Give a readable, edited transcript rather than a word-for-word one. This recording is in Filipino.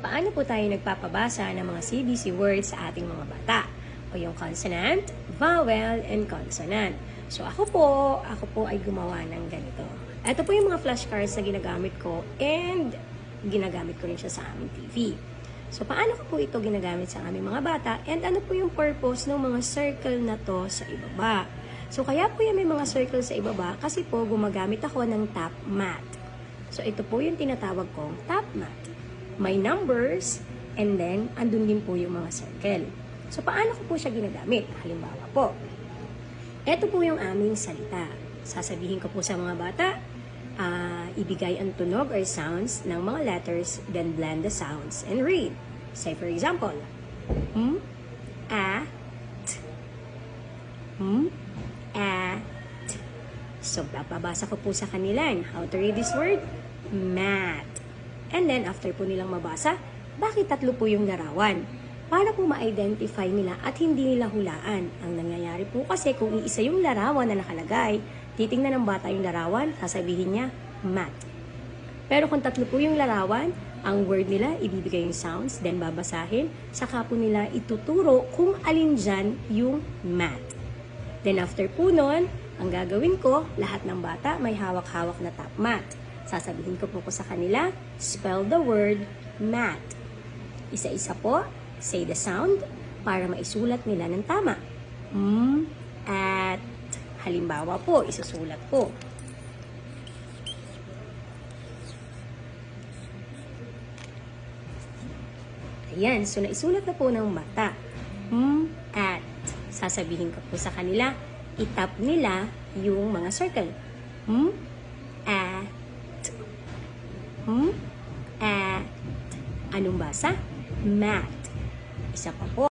paano po tayo nagpapabasa ng mga CBC words sa ating mga bata? O yung consonant, vowel, and consonant. So ako po ay gumawa ng ganito. Ito po yung mga flashcards na ginagamit ko and ginagamit ko rin siya sa aming TV. So paano ko po ito ginagamit sa aming mga bata and ano po yung purpose ng mga circle na to sa ibaba? So kaya po yung may mga circle sa ibaba kasi po gumagamit ako ng top mat. So ito po yung tinatawag kong top mat. May numbers, and then, andun din po yung mga circle. So, paano ko po siya ginagamit? Halimbawa po, ito po yung aming salita. Sasabihin ko po sa mga bata, ibigay ang tunog or sounds ng mga letters, then blend the sounds and read. Say for example, at, at. So, papabasa ko po sa kanila. How to read this word? Mat. And then, after po nilang mabasa, bakit tatlo po yung larawan? Para po ma-identify nila at hindi nila hulaan. Ang nangyayari po kasi kung iisa yung larawan na nakalagay, titingnan ng bata yung larawan, sasabihin niya, mat. Pero kung tatlo po yung larawan, ang word nila, ibibigay yung sounds, then babasahin, saka po nila ituturo kung alin dyan yung mat. Then after po nun, ang gagawin ko, lahat ng bata may hawak-hawak na top mat. Sasabihin ko po sa kanila, spell the word mat. Isa-isa po, say the sound para maisulat nila ng tama. At halimbawa po, isusulat po. Ayan, so naisulat na po ng bata. At sasabihin ko po sa kanila, itap nila yung mga circle. At. At. Anong basa? Mat. Isa pa po.